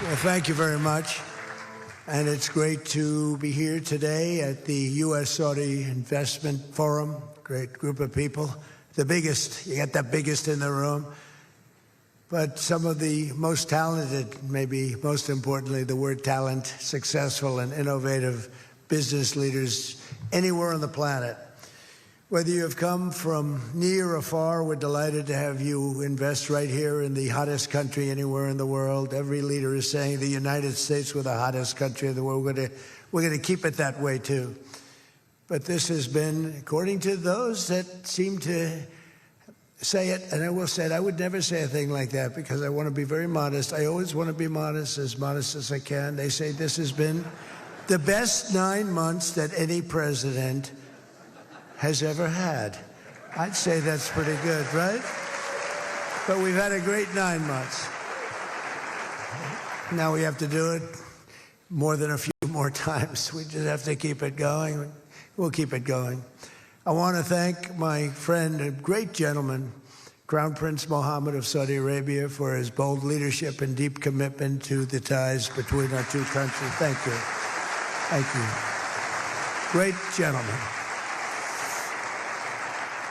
Well, thank you very much. And it's great to be here today at the U.S. Saudi Investment Forum. Great group of people. The biggest, you got the biggest in the room. But some of the most talented, maybe most importantly, the word talent, successful and innovative business leaders anywhere on the planet. Whether you have come from near or far, we're delighted to have you invest right here in the hottest country anywhere in the world. Every leader is saying the United States we're the hottest country in the world. We're going to keep it that way too. But this has been, according to those that seem to say it, and I will say it, I would never say a thing like that because I want to be very modest. I always want to be modest as I can. They say this has been the best 9 months that any president has ever had. I'd say that's pretty good, right? But we've had a great 9 months. Now we have to do it more than a few more times. We just have to keep it going. We'll keep it going. I want to thank my friend, a great gentleman, Crown Prince Mohammed of Saudi Arabia, for his bold leadership and deep commitment to the ties between our two countries. Thank you. Thank you. Great gentleman.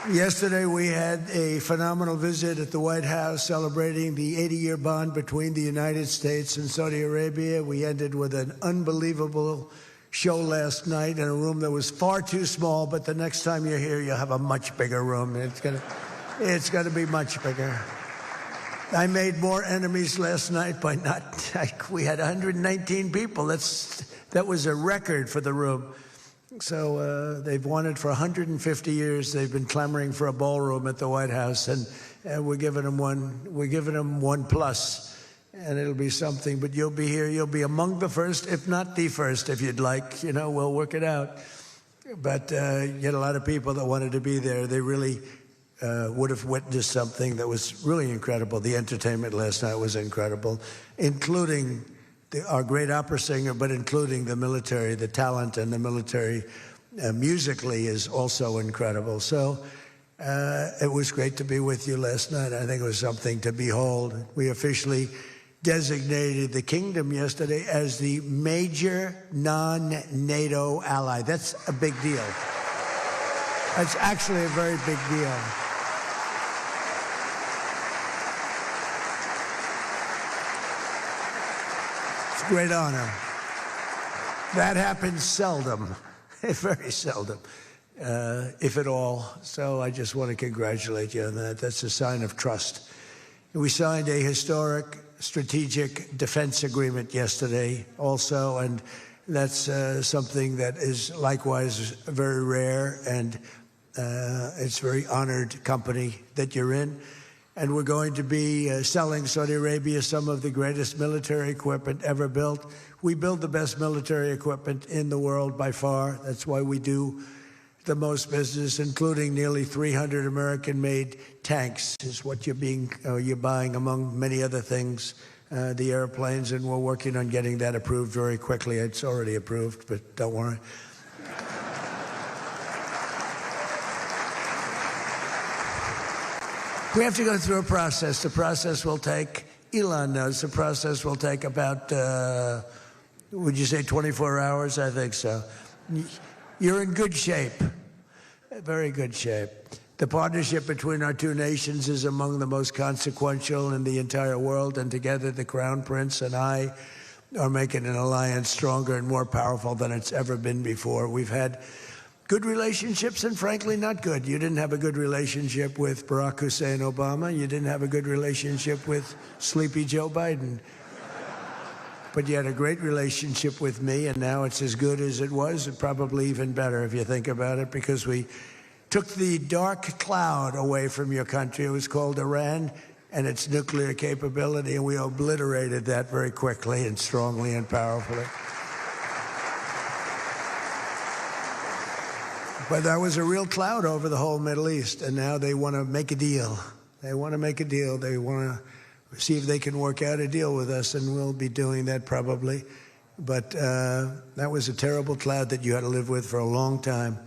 Yesterday, we had a phenomenal visit at the White House celebrating the 80-year bond between the United States and Saudi Arabia. We ended with an unbelievable show last night in a room that was far too small, but the next time you're here, you'll have a much bigger room. It's gonna be much bigger. I made more enemies last night by not, we had 119 people. That was a record for the room. So they've wanted for 150 years. They've been clamoring for a ballroom at the White House, and we're giving them one. We're giving them one plus, and it'll be something. But you'll be here. You'll be among the first, if not the first, if you'd like. You know, we'll work it out. But you had a lot of people that wanted to be there. They really would have witnessed something that was really incredible. The entertainment last night was incredible, including our great opera singer, but including the military. The talent and the military musically is also incredible. So it was great to be with you last night. I think it was something to behold. We officially designated the kingdom yesterday as the major non-NATO ally. That's a big deal. That's actually a very big deal. Great honor. That happens seldom, very seldom, if at all. So I just want to congratulate you on that. That's a sign of trust. We signed a historic strategic defense agreement yesterday also, and that's something that is likewise very rare, and it's a very honored company that you're in. And we're going to be selling Saudi Arabia some of the greatest military equipment ever built. We build the best military equipment in the world by far. That's why we do the most business, including nearly 300 American-made tanks is what you're buying, among many other things, the airplanes, and we're working on getting that approved very quickly. It's already approved, but don't worry. We have to go through a process. The process will take, Elon knows, the process will take about, would you say 24 hours? I think so. You're in good shape, very good shape. The partnership between our two nations is among the most consequential in the entire world, and together the Crown Prince and I are making an alliance stronger and more powerful than it's ever been before. We've had good relationships and frankly not good. You didn't have a good relationship with Barack Hussein Obama. You didn't have a good relationship with Sleepy Joe Biden. But you had a great relationship with me, and now it's as good as it was, and probably even better if you think about it, because we took the dark cloud away from your country. It was called Iran and its nuclear capability, and we obliterated that very quickly and strongly and powerfully. But there was a real cloud over the whole Middle East, and now they want to make a deal. They want to make a deal. They want to see if they can work out a deal with us, and we'll be doing that probably. But that was a terrible cloud that you had to live with for a long time.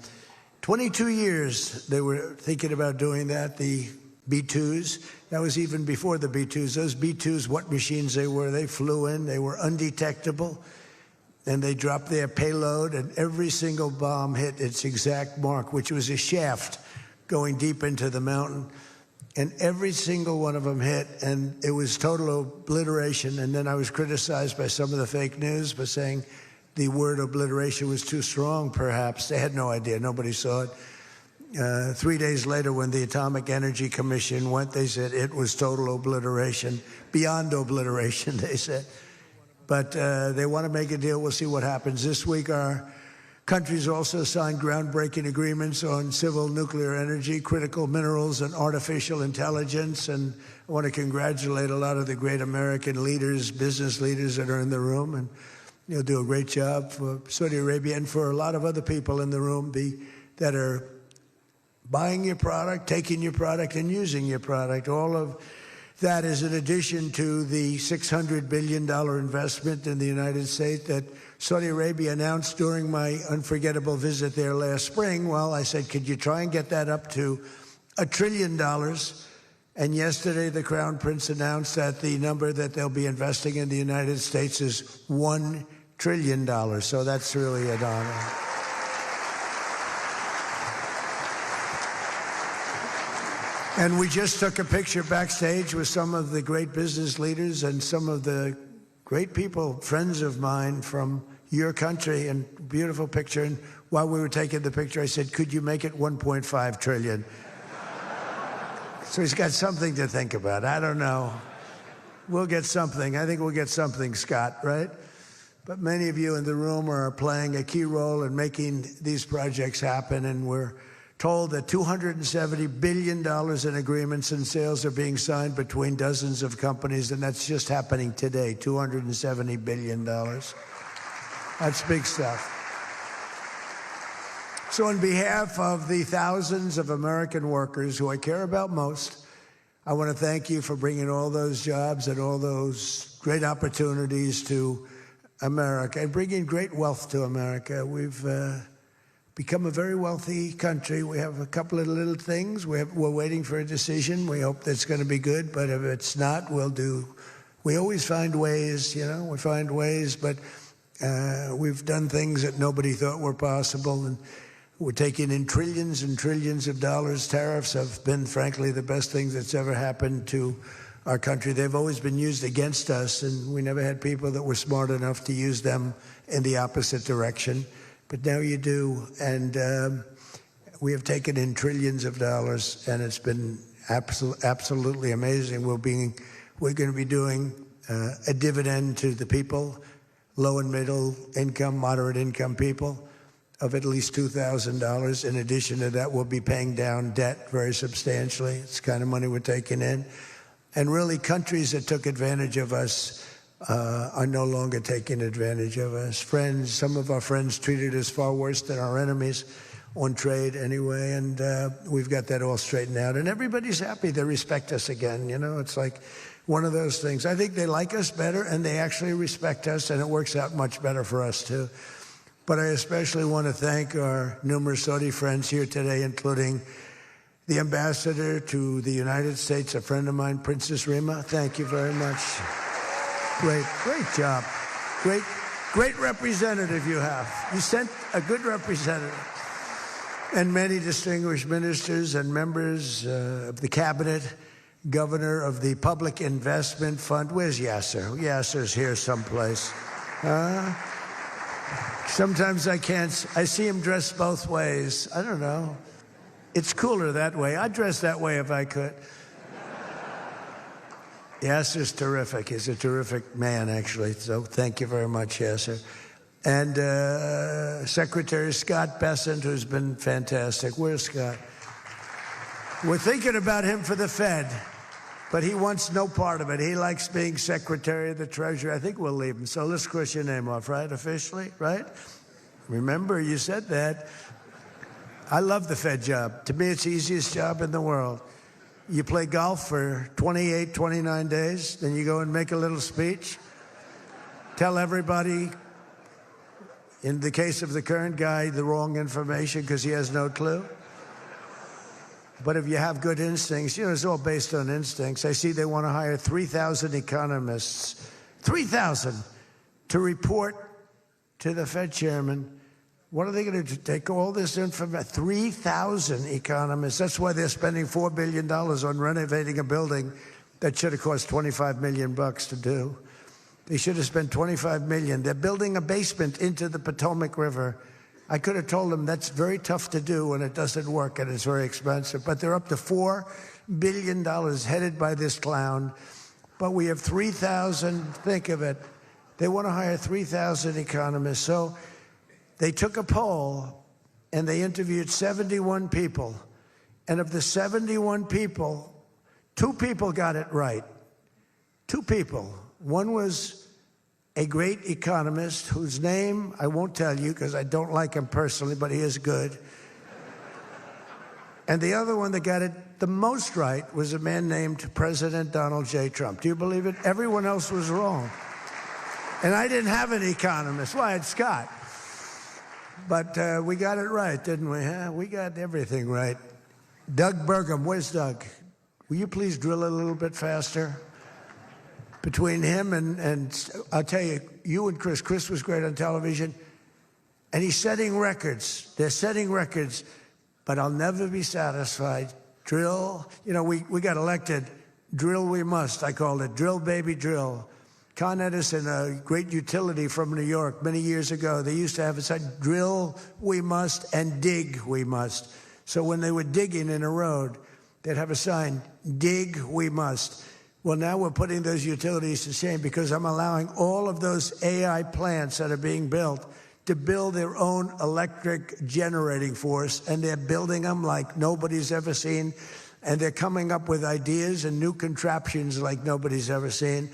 22 years they were thinking about doing that. The B-2s. That was even before the B-2s. Those B-2s, what machines they were, they flew in, they were undetectable, and they dropped their payload, and every single bomb hit its exact mark, which was a shaft going deep into the mountain. And every single one of them hit, and it was total obliteration. And then I was criticized by some of the fake news for saying the word obliteration was too strong, perhaps. They had no idea. Nobody saw it. 3 days later, when the Atomic Energy Commission went, they said it was total obliteration, beyond obliteration, they said. But they want to make a deal. We'll see what happens. This week, our countries also signed groundbreaking agreements on civil nuclear energy, critical minerals, and artificial intelligence. And I want to congratulate a lot of the great American leaders, business leaders that are in the room. And you'll do a great job for Saudi Arabia and for a lot of other people in the room that are buying your product, taking your product, and using your product. All of that is in addition to the $600 billion investment in the United States that Saudi Arabia announced during my unforgettable visit there last spring. Well, I said, could you try and get that up to $1 trillion? And yesterday, the Crown Prince announced that the number that they'll be investing in the United States is $1 trillion. So that's really an honor. And we just took a picture backstage with some of the great business leaders and some of the great people, friends of mine from your country, and beautiful picture. And while we were taking the picture, I said, could you make it 1.5 trillion? So he's got something to think about. I don't know. We'll get something. I think we'll get something, Scott, right? But many of you in the room are playing a key role in making these projects happen, and we're told that $270 billion in agreements and sales are being signed between dozens of companies, and that's just happening today, $270 billion. That's big stuff. So on behalf of the thousands of American workers who I care about most, I want to thank you for bringing all those jobs and all those great opportunities to America and bringing great wealth to America. We've become a very wealthy country. We have a couple of little things. We're waiting for a decision. We hope that's going to be good, but if it's not, we always find ways, we find ways, but we've done things that nobody thought were possible, and we're taking in trillions and trillions of dollars. Tariffs have been, frankly, the best thing that's ever happened to our country. They've always been used against us, and we never had people that were smart enough to use them in the opposite direction. But now you do, and we have taken in trillions of dollars, and it's been absolutely amazing. We're going to be doing a dividend to the people, low and middle income, moderate income people, of at least $2,000. In addition to that, we'll be paying down debt very substantially. It's the kind of money we're taking in. And really, countries that took advantage of us are no longer taking advantage of us. Friends, some of our friends treated us far worse than our enemies on trade anyway, and we've got that all straightened out. And everybody's happy. They respect us again. It's like one of those things. I think they like us better, and they actually respect us, and it works out much better for us, too. But I especially want to thank our numerous Saudi friends here today, including the ambassador to the United States, a friend of mine, Princess Rima. Thank you very much. Great job. Great representative you have. You sent a good representative. And many distinguished ministers and members of the cabinet, governor of the Public Investment Fund. Where's Yasser? Yasser's here someplace. Sometimes I see him dressed both ways. I don't know. It's cooler that way. I'd dress that way if I could. Yasser's terrific. He's a terrific man, actually. So thank you very much, Yasser. And Secretary Scott Bessent, who's been fantastic. Where's Scott? We're thinking about him for the Fed, but he wants no part of it. He likes being Secretary of the Treasury. I think we'll leave him. So let's cross your name off, right? Officially, right? Remember, you said that. I love the Fed job. To me, it's the easiest job in the world. You play golf for 28, 29 days, then you go and make a little speech, tell everybody, in the case of the current guy, the wrong information because he has no clue. But if you have good instincts, you know, it's all based on instincts. I see they want to hire 3,000 economists, 3,000, to report to the Fed chairman. What are they going to do? Take all this information? 3,000 economists. That's why they're spending $4 billion on renovating a building that should have cost $25 million to do. They should have spent $25 million. They're building a basement into the Potomac River. I could have told them that's very tough to do and it doesn't work and it's very expensive. But they're up to $4 billion headed by this clown. But we have 3,000, think of it. They want to hire 3,000 economists. So they took a poll and they interviewed 71 people. And of the 71 people, 2 people got it right. 2 people. One was a great economist whose name I won't tell you because I don't like him personally, but he is good. And the other one that got it the most right was a man named President Donald J. Trump. Do you believe it? Everyone else was wrong. And I didn't have an economist. Well, I had Scott. But we got it right, didn't we? Huh? We got everything right. Doug Burgum, where's Doug? Will you please drill a little bit faster? Between him and I'll tell you, you and Chris was great on television, and he's setting records. They're setting records, but I'll never be satisfied. Drill, you know, we got elected. Drill we must, I called it. Drill, baby, drill. Con Edison, a great utility from New York many years ago, they used to have it said, drill we must and dig we must. So when they were digging in a road, they'd have a sign, dig we must. Well, now we're putting those utilities to shame because I'm allowing all of those AI plants that are being built to build their own electric generating force, and they're building them like nobody's ever seen, and they're coming up with ideas and new contraptions like nobody's ever seen.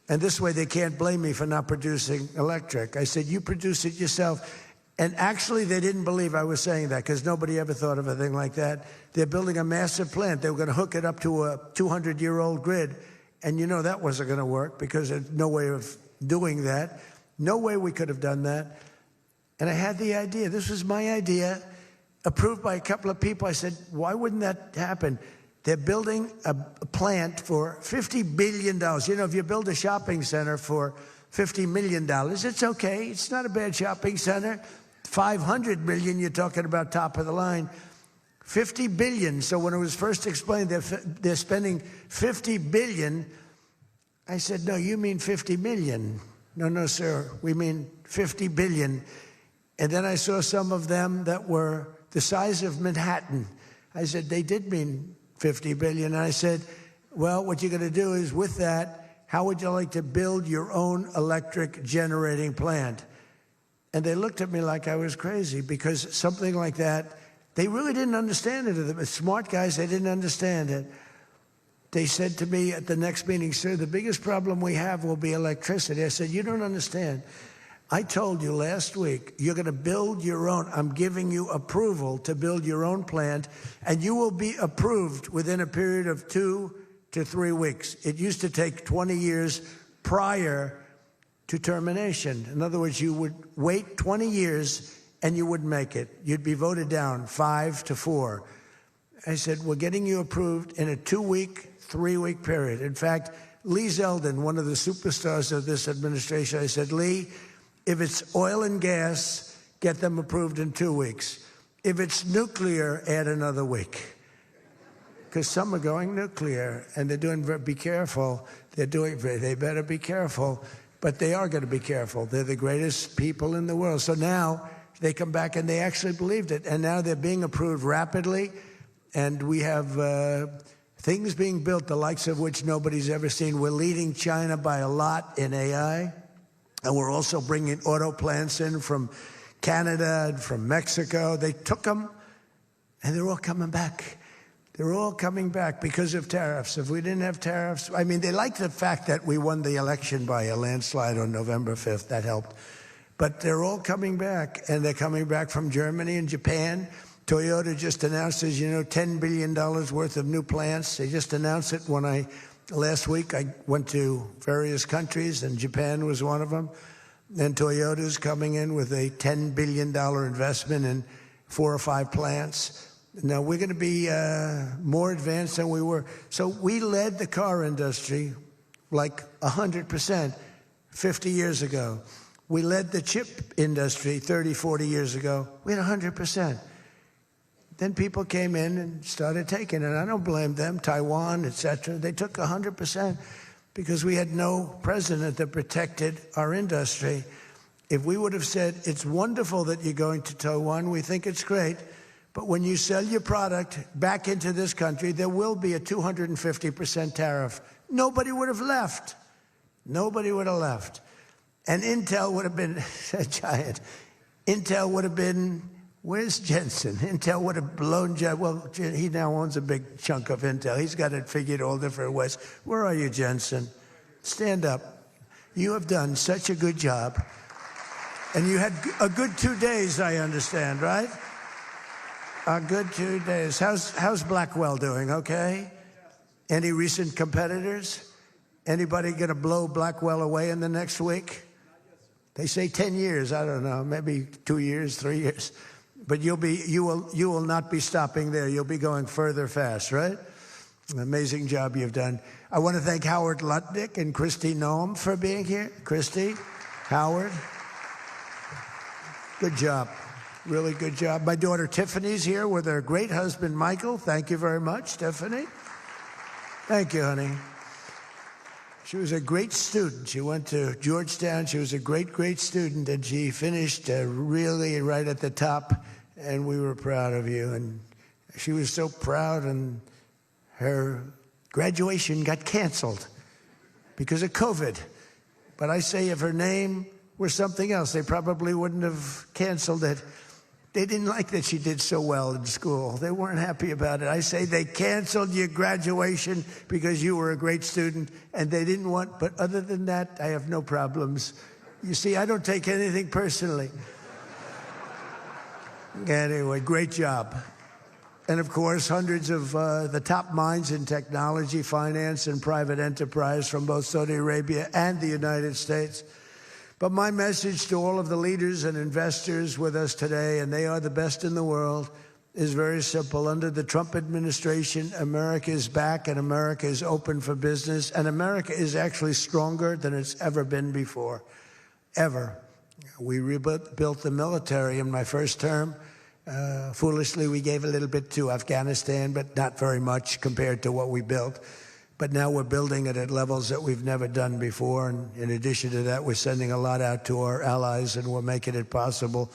And this way they can't blame me for not producing electric. I said, you produce it yourself. And actually, they didn't believe I was saying that because nobody ever thought of a thing like that. They're building a massive plant. They were going to hook it up to a 200-year-old grid. And you know that wasn't going to work because there's no way of doing that. No way we could have done that. And I had the idea. This was my idea, approved by a couple of people. I said, why wouldn't that happen? They're building a plant for $50 billion. You know, if you build a shopping center for $50 million, it's okay. It's not a bad shopping center. 500 million, you're talking about top of the line. 50 billion. So when it was first explained they're spending 50 billion, I said, no, you mean 50 million. No, sir, we mean 50 billion. And then I saw some of them that were the size of Manhattan. I said, they did mean 50 billion. And I said, well, what you're going to do is with that, how would you like to build your own electric generating plant? And they looked at me like I was crazy because something like that, they really didn't understand it. The smart guys, they didn't understand it. They said to me at the next meeting, sir, the biggest problem we have will be electricity. I said, you don't understand. I told you last week, you're going to build your own. I'm giving you approval to build your own plant, and you will be approved within a period of 2 to 3 weeks. It used to take 20 years prior to termination. In other words, you would wait 20 years and you wouldn't make it. You'd be voted down 5 to 4. I said, we're getting you approved in a 2-week, 3-week period. In fact, Lee Zeldin, one of the superstars of this administration, I said, Lee, if it's oil and gas, get them approved in 2 weeks. If it's nuclear, add another week. Because some are going nuclear, and they're doing, be careful. They better be careful. But they are going to be careful. They're the greatest people in the world. So now they come back and they actually believed it. And now they're being approved rapidly. And we have things being built, the likes of which nobody's ever seen. We're leading China by a lot in AI. And we're also bringing auto plants in from Canada and from Mexico. They took them, and they're all coming back. They're all coming back because of tariffs. If we didn't have tariffs, I mean, they like the fact that we won the election by a landslide on November 5th. That helped. But they're all coming back, and they're coming back from Germany and Japan. Toyota just announced, as you know, $10 billion worth of new plants. They just announced it last week. I went to various countries, and Japan was one of them. And Toyota's coming in with a $10 billion investment in 4 or 5 plants. Now, we're going to be more advanced than we were. So we led the car industry like 100% 50 years ago. We led the chip industry 30, 40 years ago. We had 100%. Then people came in and started taking it. I don't blame them, Taiwan, et cetera. They took 100% because we had no president that protected our industry. If we would have said, it's wonderful that you're going to Taiwan, we think it's great, but when you sell your product back into this country, there will be a 250% tariff. Nobody would have left. Nobody would have left. And Intel would have been a giant. Intel would have been, where's Jensen? Intel would have blown, well, he now owns a big chunk of Intel. He's got it figured all different ways. Where are you, Jensen? Stand up. You have done such a good job. And you had a good 2 days, I understand, right? A good 2 days. How's Blackwell doing, okay? Any recent competitors? Anybody going to blow Blackwell away in the next week? They say 10 years. I don't know, maybe 2 years, 3 years. But you will not be stopping there. You'll be going further fast, right? An amazing job you've done. I want to thank Howard Lutnick and Christy Noem for being here. Christy, Howard. Good job. Really good job. My daughter Tiffany's here with her great husband, Michael. Thank you very much, Tiffany. Thank you, honey. She was a great student. She went to Georgetown. She was a great, great student, and she finished really right at the top, and we were proud of you. And she was so proud, and her graduation got canceled because of COVID. But I say if her name were something else, they probably wouldn't have canceled it. They didn't like that she did so well in school. They weren't happy about it. I say they canceled your graduation because you were a great student, and they didn't want, but other than that, I have no problems. You see, I don't take anything personally. Anyway, great job. And of course, hundreds of the top minds in technology, finance, and private enterprise from both Saudi Arabia and the United States. But my message to all of the leaders and investors with us today, and they are the best in the world, is very simple. Under the Trump administration, America is back and America is open for business. And America is actually stronger than it's ever been before, ever. We rebuilt the military in my first term. Foolishly, we gave a little bit to Afghanistan, but not very much compared to what we built. But now we're building it at levels that we've never done before. And in addition to that, we're sending a lot out to our allies, and we're making it possible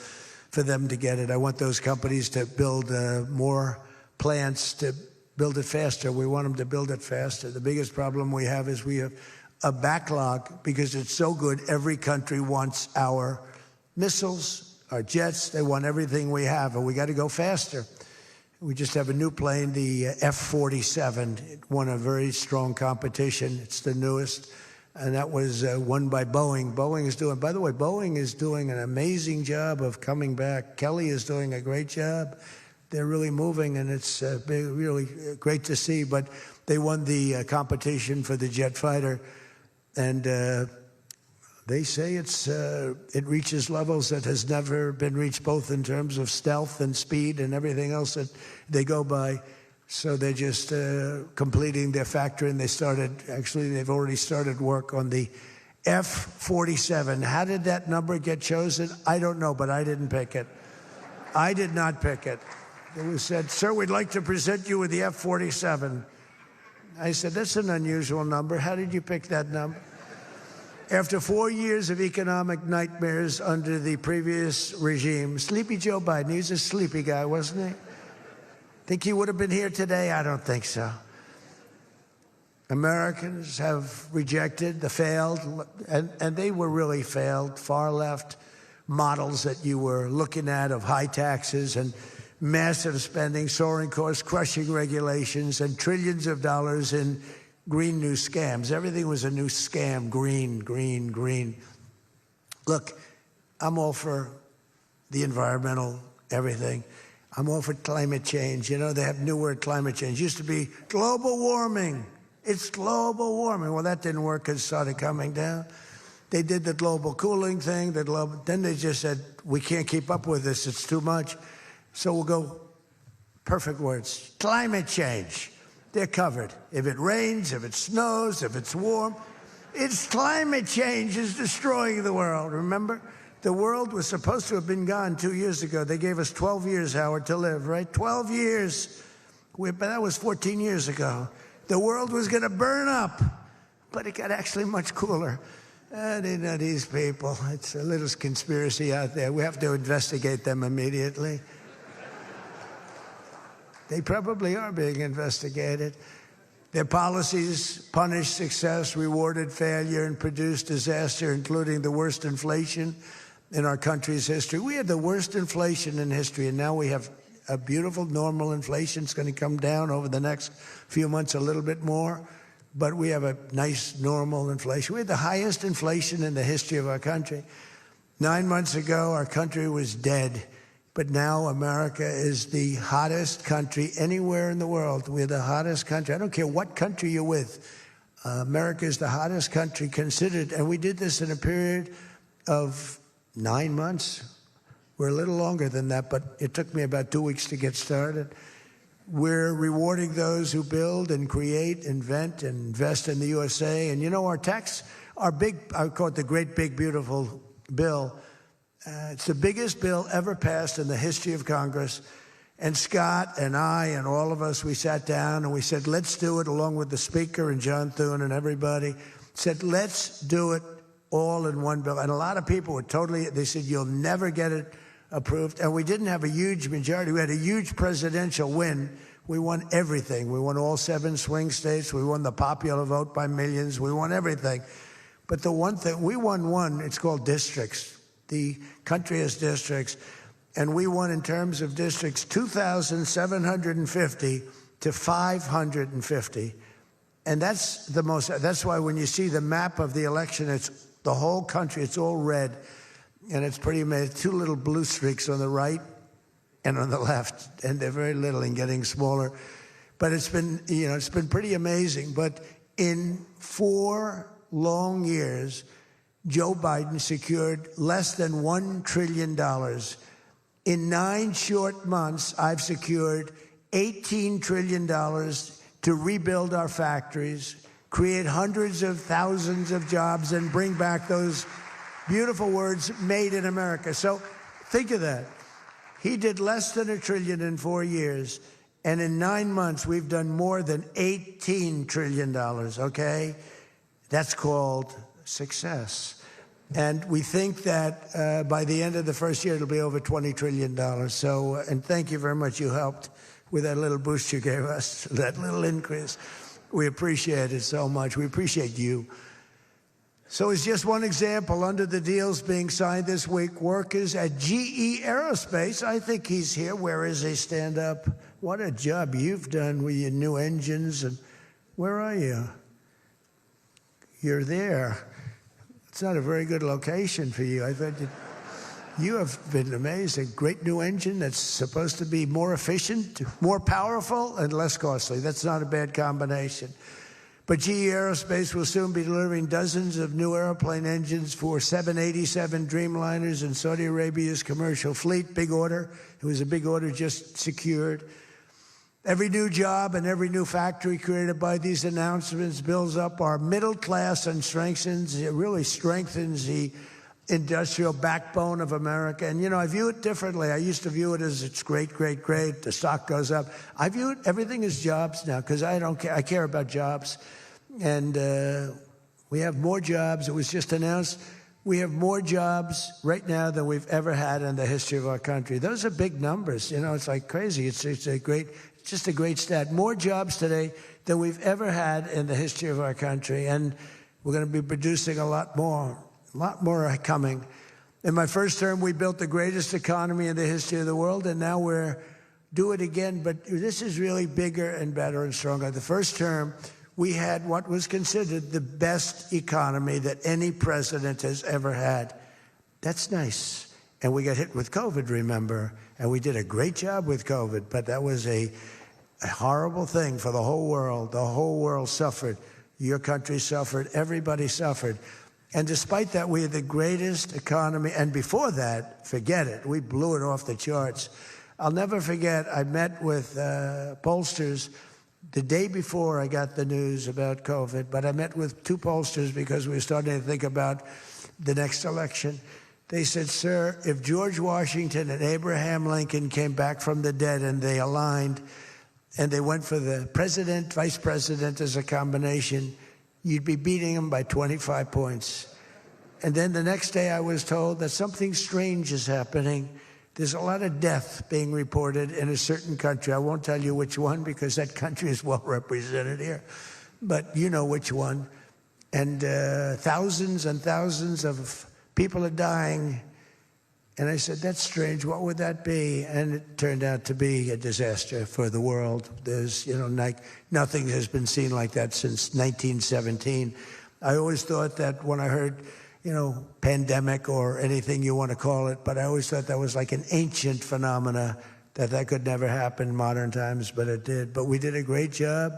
for them to get it. I want those companies to build more plants, to build it faster. We want them to build it faster. The biggest problem we have is we have a backlog because it's so good. Every country wants our missiles, our jets. They want everything we have, and we got to go faster. We just have a new plane, the F-47. It won a very strong competition. It's the newest, and that was won by Boeing. Boeing is doing, by the way, Boeing is doing an amazing job of coming back. Kelly is doing a great job. They're really moving, and it's really great to see. But they won the competition for the jet fighter, and they say it reaches levels that has never been reached, both in terms of stealth and speed and everything else that they go by. So they're just completing their factory, and they've already started work on the F-47. How did that number get chosen? I don't know, but I didn't pick it. I did not pick it. It was said, sir, we'd like to present you with the F-47. I said, that's an unusual number. How did you pick that number? After 4 years of economic nightmares under the previous regime, sleepy Joe Biden, he was a sleepy guy, wasn't he? Think he would have been here today? I don't think so. Americans have rejected the failed, and they were really failed, far left models that you were looking at of high taxes and massive spending, soaring costs, crushing regulations, and trillions of dollars in green new scams. Everything was a new scam, green, green, green. Look, I'm all for the environmental, everything. I'm all for climate change. You know, they have new word, climate change. It used to be global warming. It's global warming. Well, that didn't work because it started coming down. They did the global cooling thing. Then they just said, we can't keep up with this. It's too much. So we'll go perfect words. Climate change. They're covered. If it rains, if it snows, if it's warm, it's climate change is destroying the world, remember? The world was supposed to have been gone 2 years ago. They gave us 12 years, Howard, to live, right? 12 years. But that was 14 years ago. The world was going to burn up, but it got actually much cooler. These people, it's a little conspiracy out there. We have to investigate them immediately. They probably are being investigated. Their policies punished success, rewarded failure, and produced disaster, including the worst inflation in our country's history. We had the worst inflation in history, and now we have a beautiful normal inflation. It's going to come down over the next few months a little bit more, but we have a nice normal inflation. We had the highest inflation in the history of our country. 9 months ago, our country was dead. But now America is the hottest country anywhere in the world. We're the hottest country. I don't care what country you're with. America is the hottest country considered. And we did this in a period of 9 months. We're a little longer than that, but it took me about 2 weeks to get started. We're rewarding those who build and create, invent, and invest in the USA. And you know, our tax, our big, I call it the great big beautiful bill. It's the biggest bill ever passed in the history of Congress. And Scott and I and all of us, we sat down and we said, let's do it, along with the Speaker and John Thune and everybody, said, let's do it all in one bill. And a lot of people were totally, they said, you'll never get it approved. And we didn't have a huge majority. We had a huge presidential win. We won everything. We won all 7 swing states. We won the popular vote by millions. We won everything. But the one thing, we won one, it's called districts. The country has districts, and we won in terms of districts 2,750 to 550. And that's the most, that's why when you see the map of the election, it's the whole country, it's all red. And it's pretty amazing. 2 little blue streaks on the right and on the left, and they're very little and getting smaller. But it's been, you know, it's been pretty amazing. But in 4 long years, Joe Biden secured less than $1 trillion. In 9 short months, I've secured $18 trillion to rebuild our factories, create hundreds of thousands of jobs, and bring back those beautiful words, made in America. So think of that. He did less than $1 trillion in 4 years, and in 9 months, we've done more than $18 trillion, okay? That's called success. And we think that by the end of the first year, it'll be over $20 trillion. So, and thank you very much. You helped with that little boost you gave us, that little increase. We appreciate it so much. We appreciate you. So it's just one example. Under the deals being signed this week, workers at GE Aerospace, I think he's here. Where is he? Stand up. What a job you've done with your new engines. And where are you? You're there. It's not a very good location for you. I thought you have been amazing. Great new engine that's supposed to be more efficient, more powerful, and less costly. That's not a bad combination. But GE Aerospace will soon be delivering dozens of new airplane engines for 787 Dreamliners in Saudi Arabia's commercial fleet. Big order. It was a big order just secured. Every new job and every new factory created by these announcements builds up our middle class and really strengthens the industrial backbone of America. And, you know, I view it differently. I used to view it as it's great, great, great. The stock goes up. I view it, everything as jobs now, because I don't care. I care about jobs. And we have more jobs. It was just announced we have more jobs right now than we've ever had in the history of our country. Those are big numbers. You know, it's like crazy. It's just a great stat. More jobs today than we've ever had in the history of our country. And we're going to be producing a lot more are coming. In my first term, we built the greatest economy in the history of the world, and now we're do it again. But this is really bigger and better and stronger. The first term, we had what was considered the best economy that any president has ever had. That's nice. And we got hit with COVID, remember? And we did a great job with COVID, but that was a horrible thing for the whole world. The whole world suffered. Your country suffered. Everybody suffered. And despite that, we had the greatest economy. And before that, forget it. We blew it off the charts. I'll never forget, I met with pollsters the day before I got the news about COVID, but I met with 2 pollsters because we were starting to think about the next election. They said, sir, if George Washington and Abraham Lincoln came back from the dead and they aligned and they went for the president, vice president as a combination, you'd be beating them by 25 points. And then the next day I was told that something strange is happening. There's a lot of death being reported in a certain country. I won't tell you which one because that country is well represented here, but you know which one. And thousands and thousands of people are dying. And I said, that's strange. What would that be? And it turned out to be a disaster for the world. There's, like nothing has been seen like that since 1917. I always thought that when I heard, pandemic or anything you want to call it, but I always thought that was like an ancient phenomena, that could never happen in modern times, but it did. But we did a great job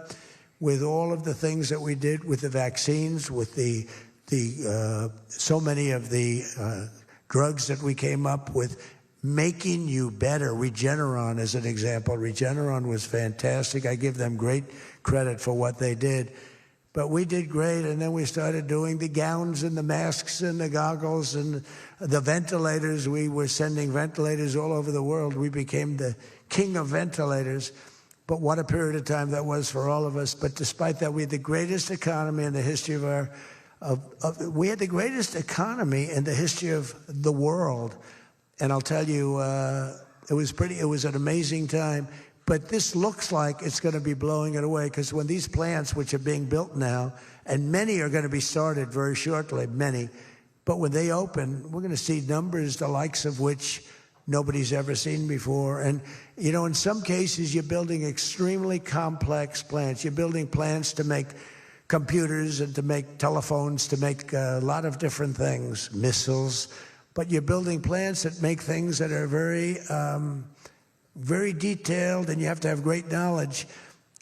with all of the things that we did with the vaccines, with so many of the drugs that we came up with, making you better. Regeneron, as an example. Regeneron was fantastic. I give them great credit for what they did. But we did great, and then we started doing the gowns and the masks and the goggles and the ventilators. We were sending ventilators all over the world. We became the king of ventilators. But what a period of time that was for all of us. But despite that, we had the greatest economy in the history of our we had the greatest economy in the history of the world. And I'll tell you, it was an amazing time. But this looks like it's going to be blowing it away, because when these plants, which are being built now, and many are going to be started very shortly, many, but when they open, we're going to see numbers the likes of which nobody's ever seen before. And, in some cases, you're building extremely complex plants. You're building plants to make computers and to make telephones, to make a lot of different things, missiles. But you're building plants that make things that are very, very detailed, and you have to have great knowledge.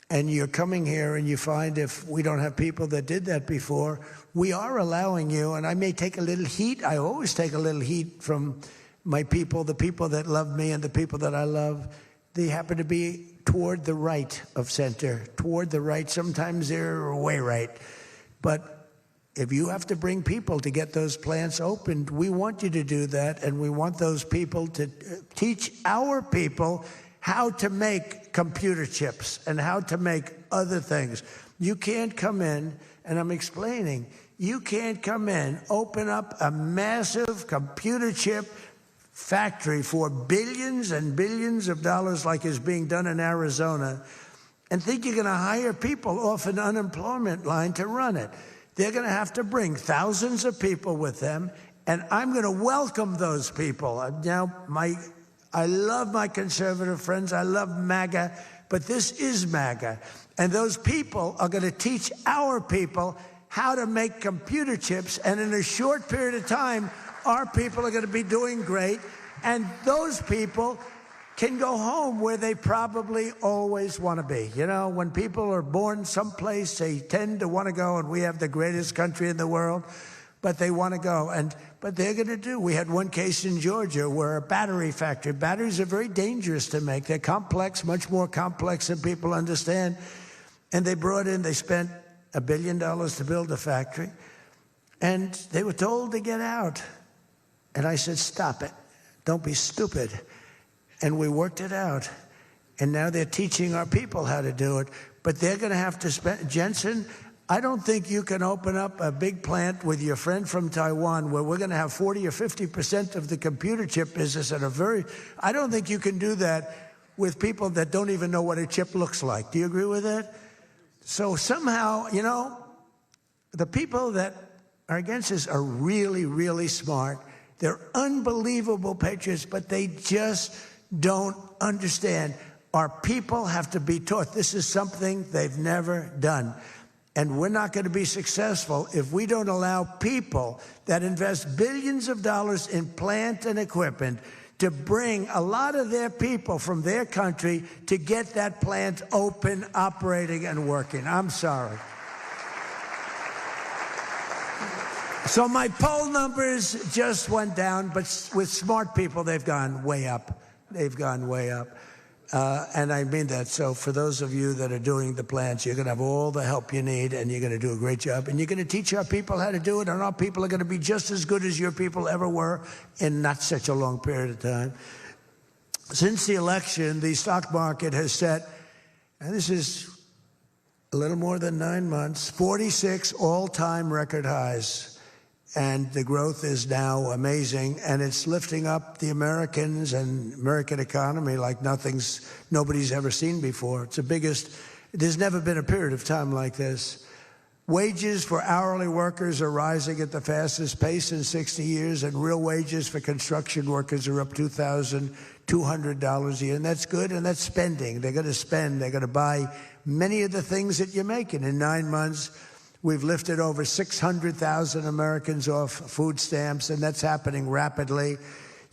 And you're coming here and you find, if we don't have people that did that before, we are allowing you, and I may take a little heat. I always take a little heat from my people, the people that love me and the people that I love. They happen to be toward the right of center, toward the right. Sometimes they're way right. But if you have to bring people to get those plants opened, we want you to do that, and we want those people to teach our people how to make computer chips and how to make other things. You can't come in, and I'm explaining, you can't come in, open up a massive computer chip factory for billions and billions of dollars like is being done in Arizona, and think you're going to hire people off an unemployment line to run it. They're going to have to bring thousands of people with them, and I'm going to welcome those people. Now, I love my conservative friends. I love MAGA, but this is MAGA. And those people are going to teach our people how to make computer chips, and in a short period of time, our people are going to be doing great, and those people can go home where they probably always want to be. When people are born someplace, they tend to want to go, and we have the greatest country in the world, but they want to go. But they're going to do. We had one case in Georgia where a battery factory, batteries are very dangerous to make. They're complex, much more complex than people understand. And they spent $1 billion to build a factory, and they were told to get out. And I said, stop it. Don't be stupid. And we worked it out. And now they're teaching our people how to do it. But they're going to have to spend, Jensen, I don't think you can open up a big plant with your friend from Taiwan where we're going to have 40 or 50% of the computer chip business I don't think you can do that with people that don't even know what a chip looks like. Do you agree with that? So somehow, the people that are against us are really, really smart. They're unbelievable patriots, but they just don't understand. Our people have to be taught. This is something they've never done. And we're not going to be successful if we don't allow people that invest billions of dollars in plant and equipment to bring a lot of their people from their country to get that plant open, operating, and working. I'm sorry. So my poll numbers just went down, but with smart people, they've gone way up. they've gone way up. And I mean that. So for those of you that are doing the plants, you're going to have all the help you need, and you're going to do a great job. And you're going to teach our people how to do it, and our people are going to be just as good as your people ever were in not such a long period of time. Since the election, the stock market has set, and this is a little more than 9 months, 46 all-time record highs. And the growth is now amazing, and it's lifting up the Americans and American economy like nobody's ever seen before. It's the biggest. There's never been a period of time like this. Wages for hourly workers are rising at the fastest pace in 60 years, and real wages for construction workers are up $2,200 a year, and that's good, and that's spending. They're going to spend. They're going to buy many of the things that you're making. In 9 months, we've lifted over 600,000 Americans off food stamps, and that's happening rapidly.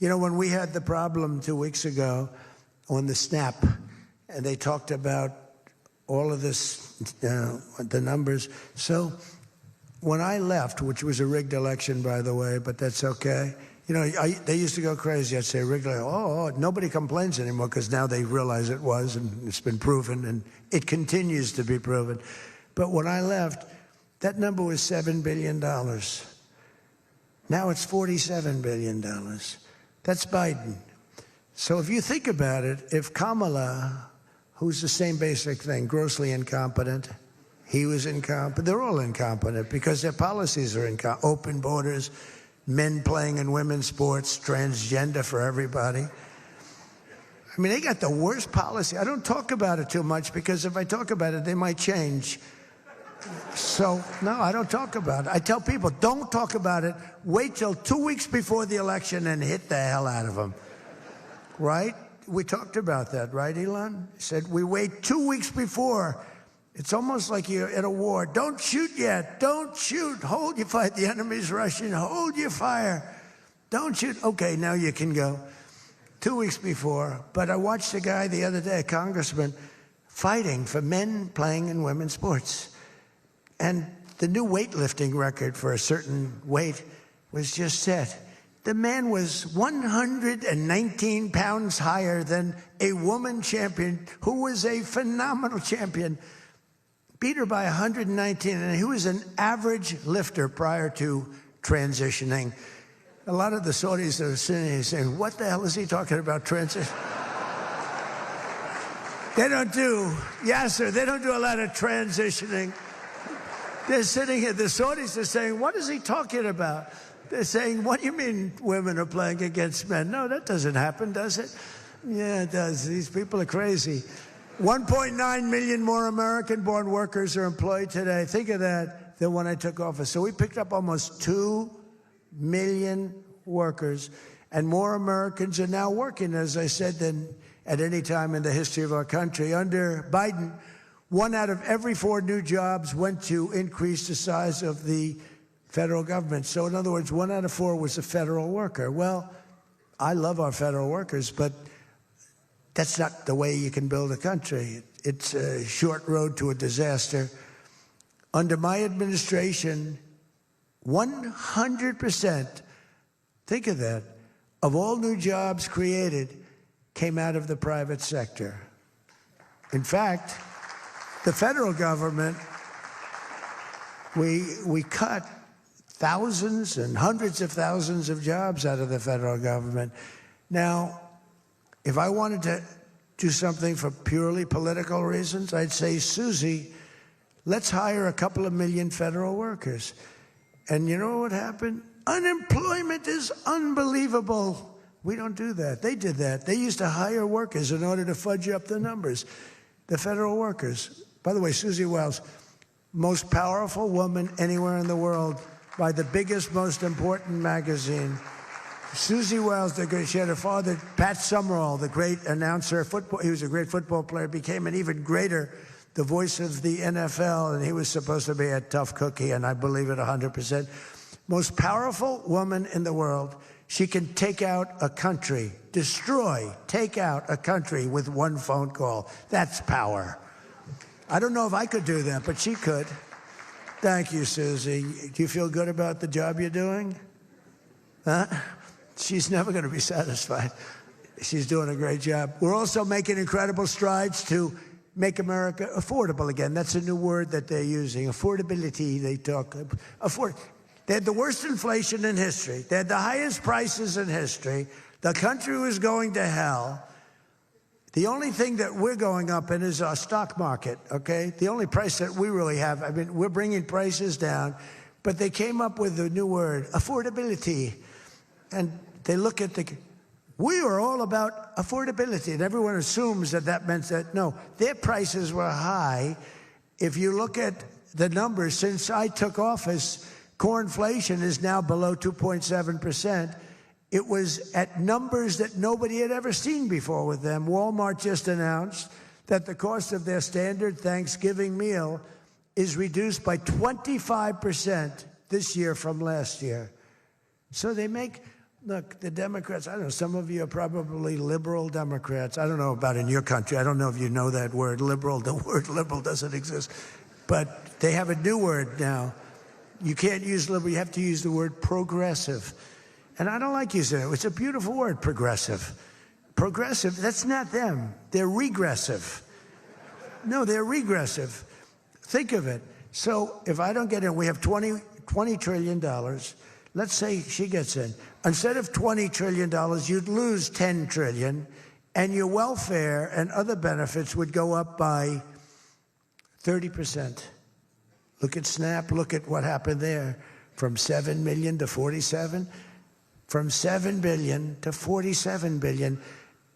You know, when we had the problem 2 weeks ago on the SNAP, and they talked about all of this, the numbers. So when I left, which was a rigged election, by the way, but that's okay. You know, they used to go crazy. I'd say rigged, nobody complains anymore because now they realize it was, and it's been proven, and it continues to be proven. But when I left, that number was $7 billion. Now it's $47 billion. That's Biden. So if you think about it, if Kamala, who's the same basic thing, grossly incompetent, he was incompetent, they're all incompetent because their policies are incompetent. Open borders, men playing in women's sports, transgender for everybody. I mean, they got the worst policy. I don't talk about it too much because if I talk about it, they might change. So, no, I don't talk about it. I tell people, don't talk about it. Wait till 2 weeks before the election and hit the hell out of them. Right? We talked about that, right, Elon? He said, we wait 2 weeks before. It's almost like you're at a war. Don't shoot yet. Don't shoot. Hold your fire. The enemy's rushing. Hold your fire. Don't shoot. Okay, now you can go. 2 weeks before. But I watched a guy the other day, a congressman, fighting for men playing in women's sports. And the new weightlifting record for a certain weight was just set. The man was 119 pounds higher than a woman champion who was a phenomenal champion. Beat her by 119, and he was an average lifter prior to transitioning. A lot of the Saudis that are sitting here saying, what the hell is he talking about transition? They don't do a lot of transitioning. They're sitting here, the Saudis are saying, what is he talking about? They're saying, what do you mean women are playing against men? No, that doesn't happen, does it? Yeah, it does. These people are crazy. 1.9 million more American-born workers are employed today. Think of that, than when I took office. So we picked up almost 2 million workers, and more Americans are now working, as I said, than at any time in the history of our country. Under Biden, 1 out of every 4 new jobs went to increase the size of the federal government. So in other words, 1 out of 4 was a federal worker. Well, I love our federal workers, but that's not the way you can build a country. It's a short road to a disaster. Under my administration, 100%, think of that, of all new jobs created came out of the private sector. In fact, the federal government, we cut thousands and hundreds of thousands of jobs out of the federal government. Now, if I wanted to do something for purely political reasons, I'd say, Susie, let's hire a couple of million federal workers. And you know what happened? Unemployment is unbelievable. We don't do that. They did that. They used to hire workers in order to fudge up the numbers. The federal workers. By the way, Susie Wiles, most powerful woman anywhere in the world by the biggest, most important magazine. Susie Wiles, she had her father, Pat Summerall, the great announcer, football. He was a great football player, became an even greater, the voice of the NFL, and he was supposed to be a tough cookie, and I believe it 100%. Most powerful woman in the world. She can take out a country, take out a country with 1 phone call. That's power. I don't know if I could do that, but she could. Thank you, Susie. Do you feel good about the job you're doing? Huh? She's never going to be satisfied. She's doing a great job. We're also making incredible strides to make America affordable again. That's a new word that they're using. Affordability, they talk. They had the worst inflation in history. They had the highest prices in history. The country was going to hell. The only thing that we're going up in is our stock market, okay? The only price that we really have, I mean, we're bringing prices down, but they came up with a new word, affordability. And they look at we were all about affordability, and everyone assumes that that meant that, no, their prices were high. If you look at the numbers, since I took office, core inflation is now below 2.7%. It was at numbers that nobody had ever seen before with them. Walmart just announced that the cost of their standard Thanksgiving meal is reduced by 25% this year from last year. So they make, look, the Democrats, I don't know, some of you are probably liberal Democrats. I don't know about in your country. I don't know if you know that word, liberal. The word liberal doesn't exist. But they have a new word now. You can't use liberal, you have to use the word progressive. And I don't like using it. It's a beautiful word, progressive. Progressive, that's not them. They're regressive. No, they're regressive. Think of it. So if I don't get in, we have $20 trillion. Let's say she gets in. Instead of $20 trillion, you'd lose $10 trillion, and your welfare and other benefits would go up by 30%. Look at SNAP. Look at what happened there. From 7 million to 47. From 7 billion to 47 billion.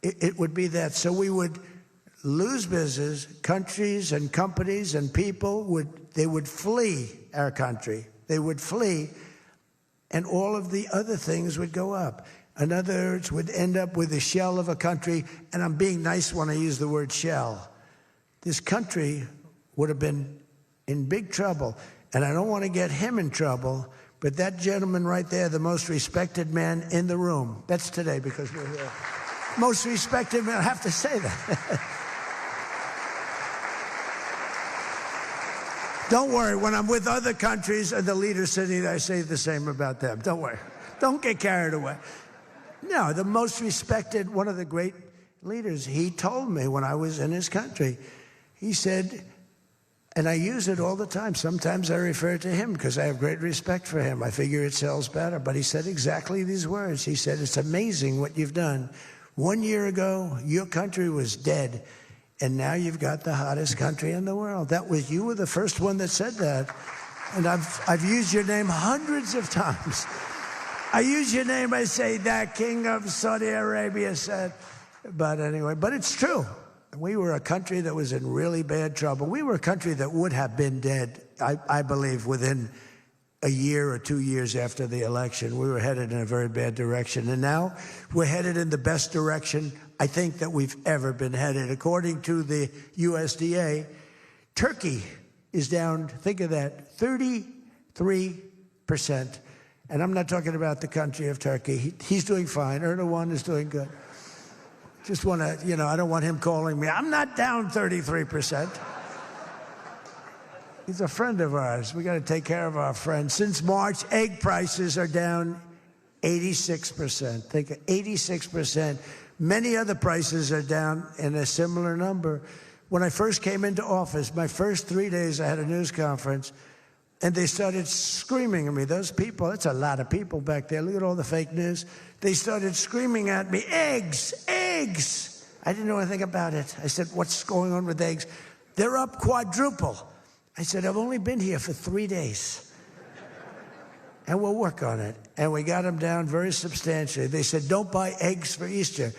It would be that. So we would lose business. Countries and companies and people would flee our country. They would flee. And all of the other things would go up. In other words, would end up with a shell of a country. And I'm being nice when I use the word shell. This country would have been in big trouble. And I don't want to get him in trouble, but that gentleman right there, the most respected man in the room, that's today because we're here. Most respected man, I have to say that. Don't worry, when I'm with other countries and the leaders sitting there, I say the same about them. Don't worry. Don't get carried away. No, the most respected, one of the great leaders, he told me when I was in his country, he said, and I use it all the time. Sometimes I refer to him because I have great respect for him. I figure it sells better. But he said exactly these words. He said, it's amazing what you've done. 1 year ago, your country was dead. And now you've got the hottest country in the world. You were the first one that said that. And I've used your name hundreds of times. I use your name, I say, that King of Saudi Arabia said. But anyway, but it's true. We were a country that was in really bad trouble. We were a country that would have been dead, I believe, within a year or 2 years after the election. We were headed in a very bad direction. And now we're headed in the best direction, I think, that we've ever been headed. According to the USDA, Turkey is down, think of that, 33%. And I'm not talking about the country of Turkey. He's doing fine. Erdogan is doing good. Just want to, I don't want him calling me. I'm not down 33%. He's a friend of ours. We got to take care of our friends. Since March, egg prices are down 86%. Think of 86%. Many other prices are down in a similar number. When I first came into office, my first 3 days, I had a news conference, and they started screaming at me. Those people, that's a lot of people back there. Look at all the fake news. They started screaming at me, eggs, eggs. I didn't know anything about it. I said, what's going on with eggs? They're up quadruple. I said, I've only been here for 3 days. And we'll work on it. And we got them down very substantially. They said, don't buy eggs for Easter.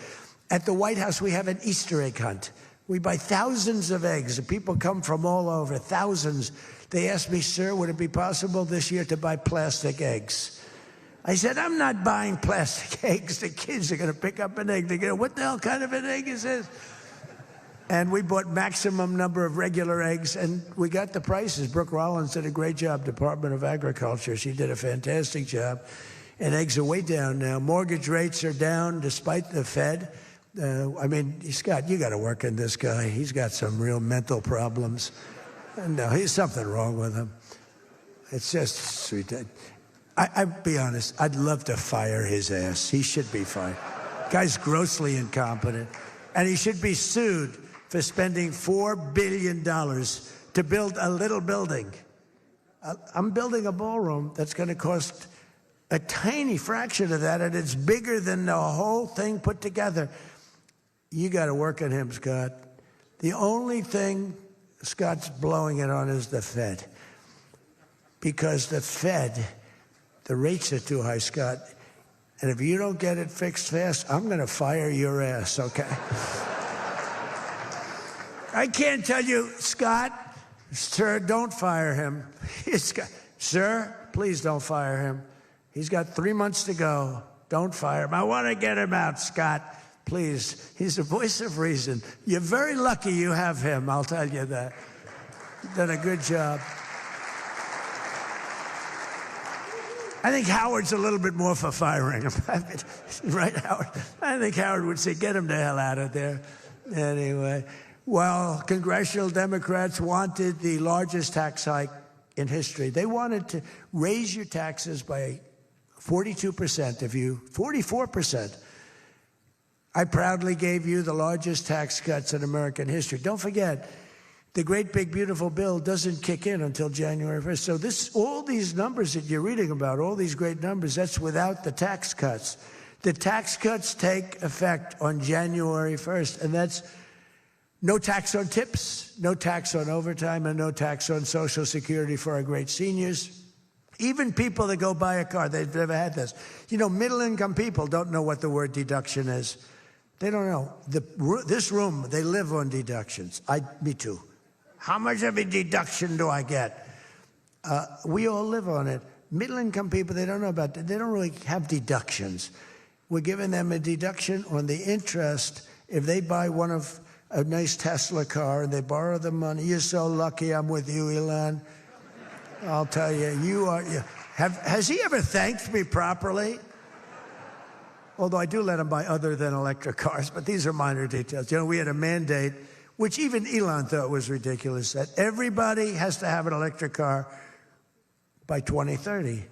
At the White House, we have an Easter egg hunt. We buy thousands of eggs. The people come from all over, thousands. They asked me, sir, would it be possible this year to buy plastic eggs? I said, I'm not buying plastic eggs. The kids are going to pick up an egg. They're going to, what the hell kind of an egg is this? And we bought maximum number of regular eggs, and we got the prices. Brooke Rollins did a great job, Department of Agriculture. She did a fantastic job. And eggs are way down now. Mortgage rates are down despite the Fed. Scott, you got to work on this guy. He's got some real mental problems. No, there's something wrong with him. It's just sweet. I'll be honest, I'd love to fire his ass. He should be fired. Guy's grossly incompetent. And he should be sued for spending $4 billion to build a little building. I'm building a ballroom that's going to cost a tiny fraction of that, and it's bigger than the whole thing put together. You got to work on him, Scott. The only thing Scott's blowing it on is the Fed. Because the Fed, the rates are too high, Scott. And if you don't get it fixed fast, I'm going to fire your ass, okay? I can't tell you, Scott, sir, don't fire him. Sir, please don't fire him. He's got 3 months to go. Don't fire him. I want to get him out, Scott. Please. He's the voice of reason. You're very lucky you have him, I'll tell you that. You've done a good job. I think Howard's a little bit more for firing him. Right, Howard? I think Howard would say, get him the hell out of there. Anyway, well, congressional Democrats wanted the largest tax hike in history. They wanted to raise your taxes by 42%, 44%. I proudly gave you the largest tax cuts in American history. Don't forget, the great big beautiful bill doesn't kick in until January 1st. So all these numbers that you're reading about, all these great numbers, that's without the tax cuts. The tax cuts take effect on January 1st, and that's no tax on tips, no tax on overtime, and no tax on Social Security for our great seniors. Even people that go buy a car, they've never had this. You know, middle-income people don't know what the word deduction is. They don't know. This room, they live on deductions. Me too. How much of a deduction do I get? We all live on it. Middle-income people, they don't know about that. They don't really have deductions. We're giving them a deduction on the interest if they buy a nice Tesla car and they borrow the money. You're so lucky I'm with you, Elon. I'll tell you, has he ever thanked me properly? Although I do let him buy other than electric cars, but these are minor details. You know, we had a mandate, which even Elon thought was ridiculous, that everybody has to have an electric car by 2030.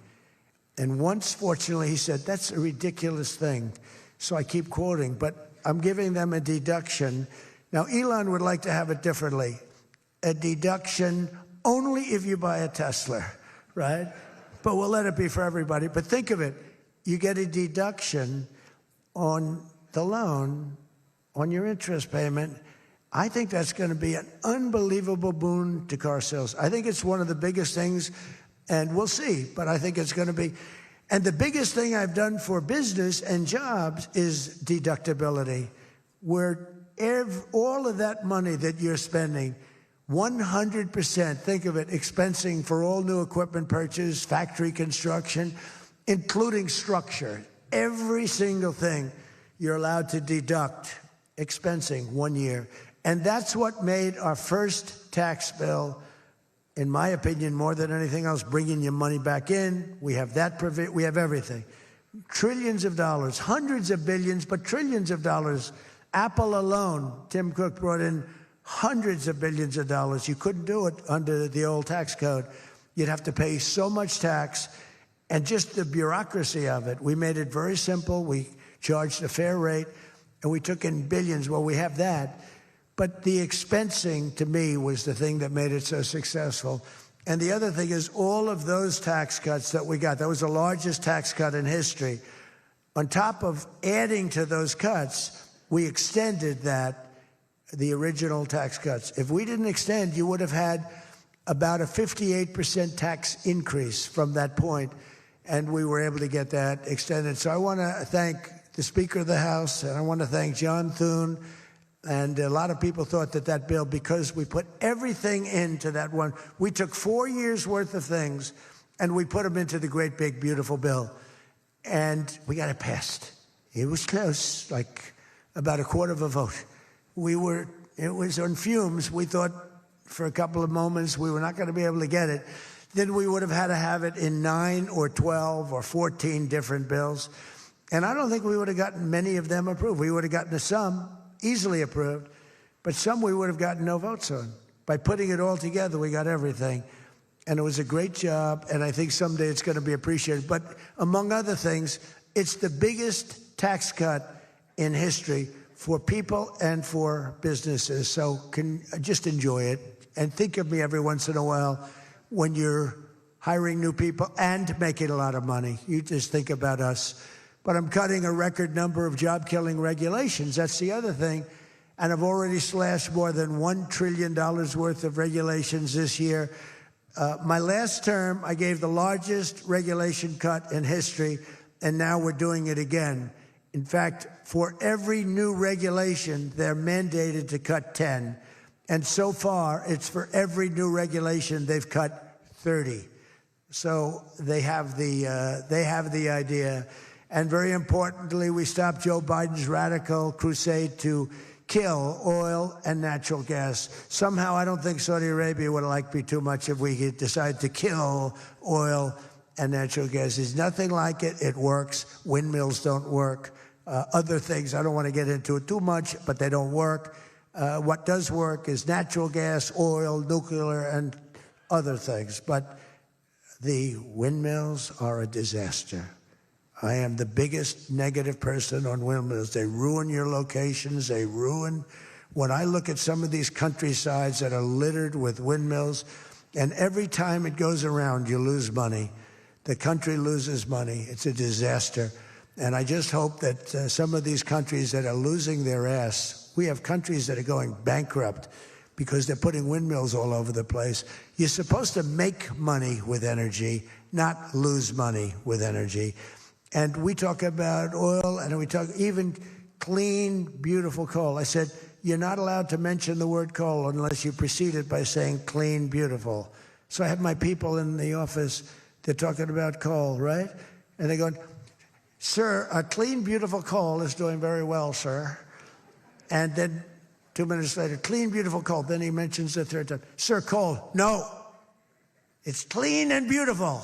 And once, fortunately, he said, that's a ridiculous thing. So I keep quoting, but I'm giving them a deduction. Now, Elon would like to have it differently. A deduction only if you buy a Tesla, right? But we'll let it be for everybody. But think of it. You get a deduction on the loan, on your interest payment. I think that's going to be an unbelievable boon to car sales. I think it's one of the biggest things, and we'll see, but I think it's going to be. And the biggest thing I've done for business and jobs is deductibility, where all of that money that you're spending, 100%, think of it, expensing for all new equipment purchase, factory construction, including structure. Every single thing you're allowed to deduct, expensing 1 year. And that's what made our first tax bill, in my opinion, more than anything else, bringing your money back in. We have that, we have everything. Trillions of dollars, hundreds of billions, but trillions of dollars. Apple alone, Tim Cook brought in hundreds of billions of dollars. You couldn't do it under the old tax code. You'd have to pay so much tax. And just the bureaucracy of it, we made it very simple. We charged a fair rate, and we took in billions. Well, we have that. But the expensing, to me, was the thing that made it so successful. And the other thing is all of those tax cuts that we got, that was the largest tax cut in history. On top of adding to those cuts, we extended the original tax cuts. If we didn't extend, you would have had about a 58% tax increase from that point. And we were able to get that extended. So I want to thank the Speaker of the House, and I want to thank John Thune. And a lot of people thought that bill, because we put everything into that one, we took 4 years worth of things, and we put them into the great, big, beautiful bill. And we got it passed. It was close, like about a quarter of a vote. It was on fumes. We thought for a couple of moments we were not going to be able to get it. Then we would have had to have it in 9 or 12 or 14 different bills. And I don't think we would have gotten many of them approved. We would have gotten some easily approved, but some we would have gotten no votes on. By putting it all together, we got everything. And it was a great job, and I think someday it's going to be appreciated. But among other things, it's the biggest tax cut in history for people and for businesses. So just enjoy it. And think of me every once in a while when you're hiring new people and making a lot of money. You just think about us. But I'm cutting a record number of job-killing regulations. That's the other thing. And I've already slashed more than $1 trillion worth of regulations this year. My last term, I gave the largest regulation cut in history, and now we're doing it again. In fact, for every new regulation, they're mandated to cut 10. And so far, it's for every new regulation, they've cut 30. So they have the idea. And very importantly, we stopped Joe Biden's radical crusade to kill oil and natural gas. Somehow, I don't think Saudi Arabia would like me too much if we decide to kill oil and natural gas. There's nothing like it. It works. Windmills don't work. Other things, I don't want to get into it too much, but they don't work. What does work is natural gas, oil, nuclear, and other things. But the windmills are a disaster. I am the biggest negative person on windmills. They ruin your locations. They ruin. When I look at some of these countrysides that are littered with windmills, and every time it goes around, you lose money. The country loses money. It's a disaster. And I just hope that some of these countries that are losing their ass, we have countries that are going bankrupt because they're putting windmills all over the place. You're supposed to make money with energy, not lose money with energy. And we talk about oil, and we talk even clean, beautiful coal. I said, you're not allowed to mention the word coal unless you precede it by saying clean, beautiful. So I have my people in the office, they're talking about coal, right? And they're going, sir, a clean, beautiful coal is doing very well, sir. And then 2 minutes later, clean, beautiful coal. Then he mentions the third time, sir, coal. No, it's clean and beautiful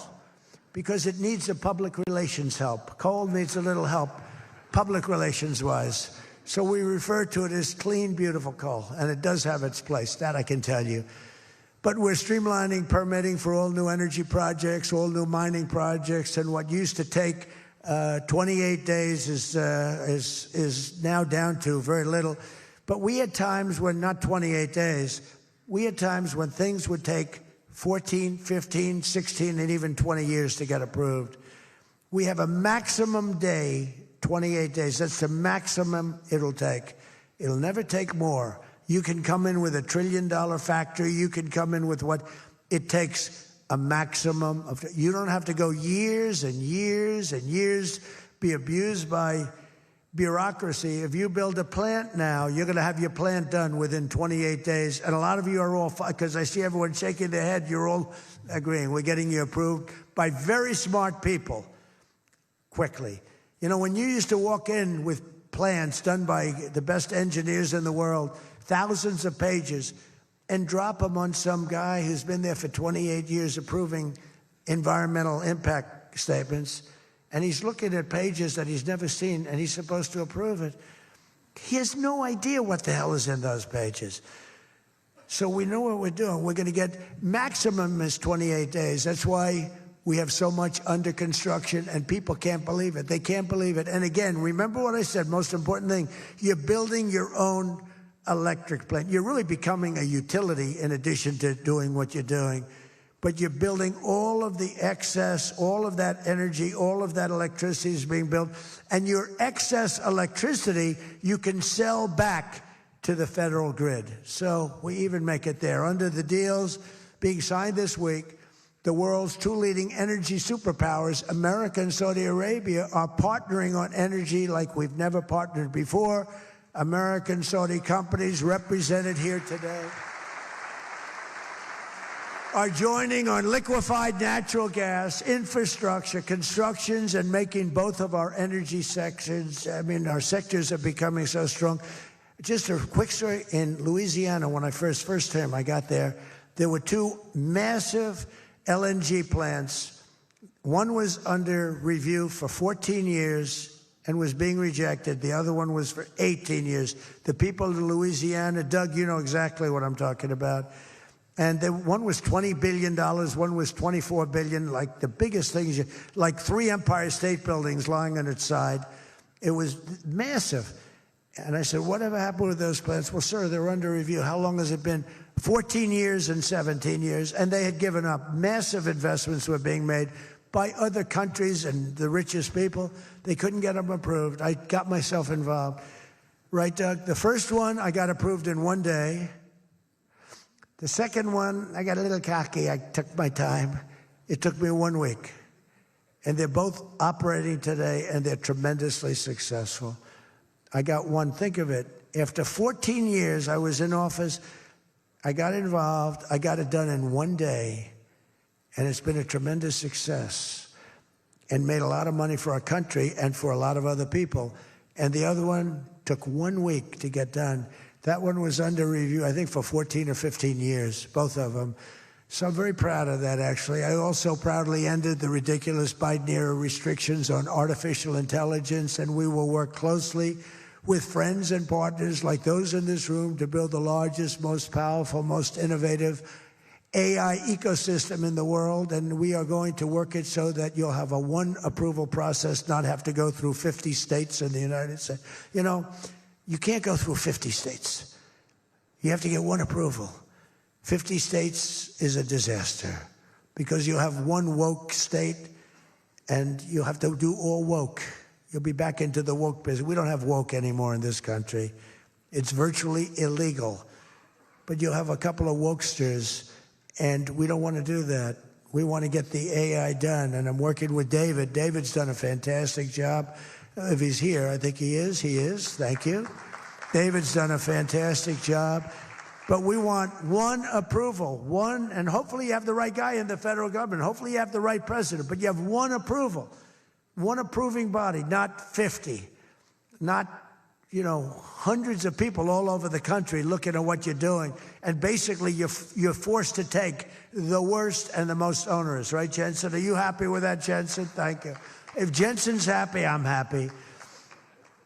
because it needs a public relations help. Coal needs a little help, public relations-wise. So we refer to it as clean, beautiful coal, and it does have its place. That I can tell you. But we're streamlining permitting for all new energy projects, all new mining projects, and what used to take 28 days is now down to very little. But we had times when, not 28 days, we had times when things would take 14, 15, 16, and even 20 years to get approved. We have a maximum day, 28 days. That's the maximum it'll take. It'll never take more. You can come in with $1 trillion factory. You can come in with what it takes. A maximum of, you don't have to go years and years and years, be abused by bureaucracy. If you build a plant now, you're going to have your plant done within 28 days. And a lot of you are all, because I see everyone shaking their head, you're all agreeing. We're getting you approved by very smart people quickly. You know, when you used to walk in with plans done by the best engineers in the world, thousands of pages, and drop them on some guy who's been there for 28 years approving environmental impact statements, and he's looking at pages that he's never seen, and he's supposed to approve it. He has no idea what the hell is in those pages. So we know what we're doing. We're going to get maximum is 28 days. That's why we have so much under construction, and people can't believe it. They can't believe it. And again, remember what I said, most important thing, you're building your own electric plant. You're really becoming a utility in addition to doing what you're doing. But you're building all of the excess, all of that energy, all of that electricity is being built. And your excess electricity, you can sell back to the federal grid. So we even make it there. Under the deals being signed this week, the world's two leading energy superpowers, America and Saudi Arabia, are partnering on energy like we've never partnered before. American Saudi companies represented here today are joining on liquefied natural gas, infrastructure, constructions, and making both of our energy sections. I mean, our sectors are becoming so strong. Just a quick story. In Louisiana, when I first time I got there were two massive LNG plants. One was under review for 14 years and was being rejected. The other one was for 18 years. The people of Louisiana, Doug, you know exactly what I'm talking about. And one was $20 billion, one was $24 billion, like the biggest things, like 3 Empire State Buildings lying on its side. It was massive. And I said, whatever happened with those plans? Well, sir, they're under review. How long has it been? 14 years and 17 years. And they had given up. Massive investments were being made by other countries and the richest people. They couldn't get them approved. I got myself involved. Right, Doug? The first one, I got approved in 1 day. The second one, I got a little cocky. I took my time. It took me 1 week. And they're both operating today, and they're tremendously successful. I got one. Think of it. After 14 years, I was in office. I got involved. I got it done in 1 day. And it's been a tremendous success and made a lot of money for our country and for a lot of other people. And the other one took 1 week to get done. That one was under review, I think, for 14 or 15 years, both of them. So I'm very proud of that, actually. I also proudly ended the ridiculous Biden-era restrictions on artificial intelligence, and we will work closely with friends and partners like those in this room to build the largest, most powerful, most innovative AI ecosystem in the world. And we are going to work it so that you'll have a one approval process, not have to go through 50 states in the United States. You know, you can't go through 50 states. You have to get one approval. 50 states is a disaster because you'll have one woke state and you'll have to do all woke. You'll be back into the woke business. We don't have woke anymore in this country. It's virtually illegal. But you'll have a couple of wokesters, and we don't want to do that. We want to get the AI done, and I'm working with David. David's done a fantastic job. If he's here, I think he is. He is. Thank you. David's done a fantastic job. But we want one approval, one, and hopefully you have the right guy in the federal government. Hopefully you have the right president, but you have one approval. One approving body, not 50, not, you know, hundreds of people all over the country looking at what you're doing. And basically, you're forced to take the worst and the most onerous, right, Jensen? Are you happy with that, Jensen? Thank you. If Jensen's happy, I'm happy.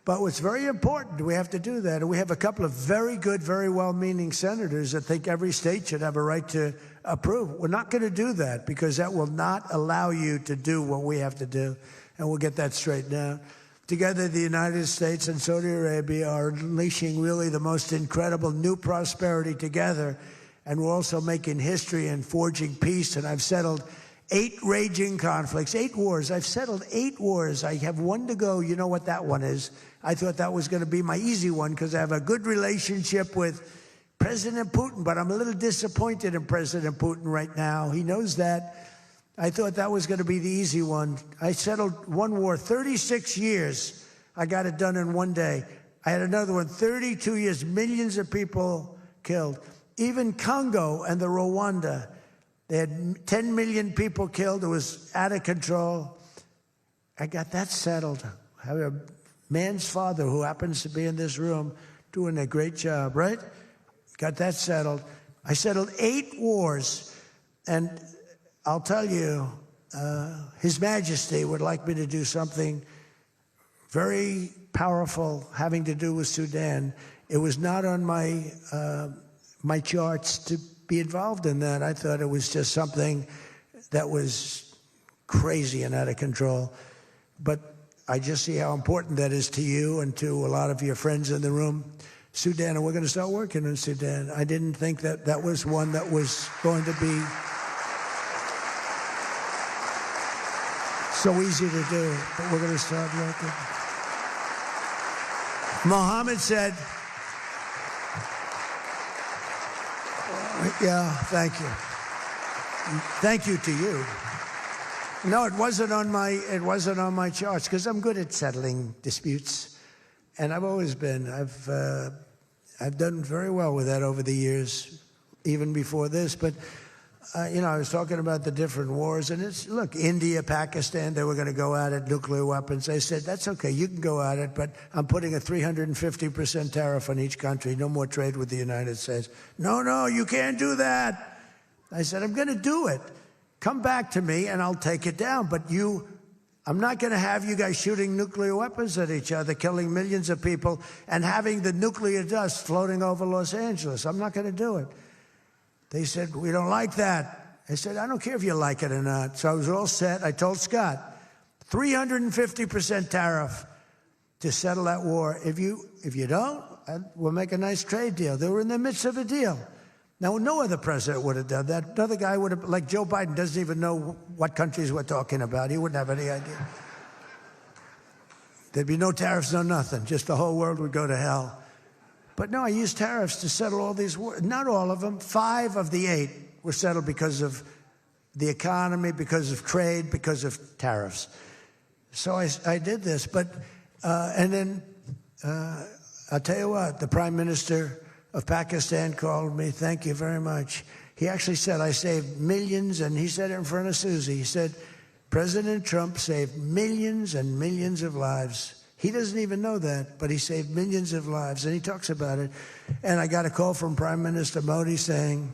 But what's very important, we have to do that. And we have a couple of very good, very well-meaning senators that think every state should have a right to approve. We're not going to do that because that will not allow you to do what we have to do. And we'll get that straightened out. Together, the United States and Saudi Arabia are unleashing really the most incredible new prosperity together. And we're also making history and forging peace. And I've settled 8 raging conflicts, 8 wars. I've settled 8 wars. I have 1 to go. You know what that one is. I thought that was going to be my easy one because I have a good relationship with President Putin. But I'm a little disappointed in President Putin right now. He knows that. I thought that was going to be the easy one. I settled 1 war, 36 years. I got it done in 1 day. I had another one, 32 years, millions of people killed. Even Congo and the Rwanda, they had 10 million people killed. It was out of control. I got that settled. I have a man's father who happens to be in this room doing a great job, right? Got that settled. I settled 8 wars, and I'll tell you, His Majesty would like me to do something very powerful having to do with Sudan. It was not on my my charts to be involved in that. I thought it was just something that was crazy and out of control. But I just see how important that is to you and to a lot of your friends in the room. Sudan, and we're going to start working in Sudan. I didn't think that that was one that was going to be so easy to do, but we're going to start working. Mohammed said, yeah, thank you. Thank you to you. No, it wasn't on my charts because I'm good at settling disputes, and I've always been. I've done very well with that over the years, even before this. But you know, I was talking about the different wars, and it's, look, India, Pakistan, they were going to go at it, nuclear weapons. I said, that's okay, you can go at it, but I'm putting a 350% tariff on each country, no more trade with the United States. No, you can't do that. I said, I'm going to do it. Come back to me, and I'll take it down. But I'm not going to have you guys shooting nuclear weapons at each other, killing millions of people, and having the nuclear dust floating over Los Angeles. I'm not going to do it. They said, we don't like that. I said, I don't care if you like it or not. So I was all set. I told Scott, 350% tariff to settle that war. If you don't, we'll make a nice trade deal. They were in the midst of a deal. Now, no other president would have done that. Another guy would have, like Joe Biden, doesn't even know what countries we're talking about. He wouldn't have any idea. There'd be no tariffs, no nothing. Just the whole world would go to hell. But no, I used tariffs to settle all these wars. Not all of them. 5 of the 8 were settled because of the economy, because of trade, because of tariffs. So I did this. But, and then I'll tell you what, the Prime Minister of Pakistan called me. Thank you very much. He actually said, I saved millions, and he said it in front of Susie. He said, President Trump saved millions and millions of lives. He doesn't even know that, but he saved millions of lives, and he talks about it. And I got a call from Prime Minister Modi saying,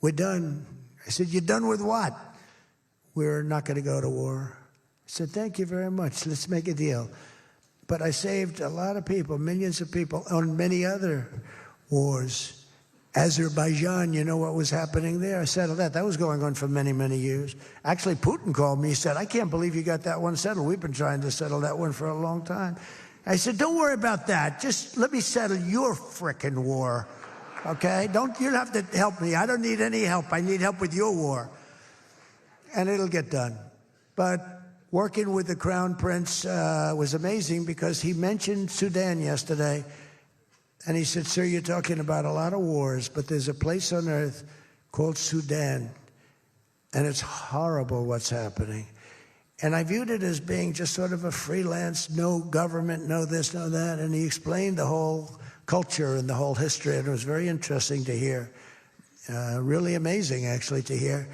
we're done. I said, you're done with what? We're not going to go to war. I said, thank you very much. Let's make a deal. But I saved a lot of people, millions of people, on many other wars. Azerbaijan, you know what was happening there? I settled that. That was going on for many, many years. Actually, Putin called me. He said, I can't believe you got that one settled. We've been trying to settle that one for a long time. I said, don't worry about that. Just let me settle your frickin' war, okay? You don't have to help me. I don't need any help. I need help with your war. And it'll get done. But working with the Crown Prince was amazing because he mentioned Sudan yesterday. And he said, sir, you're talking about a lot of wars, but there's a place on earth called Sudan. And it's horrible what's happening. And I viewed it as being just sort of a freelance, no government, no this, no that. And he explained the whole culture and the whole history. And it was very interesting to hear. Really amazing, actually, to hear.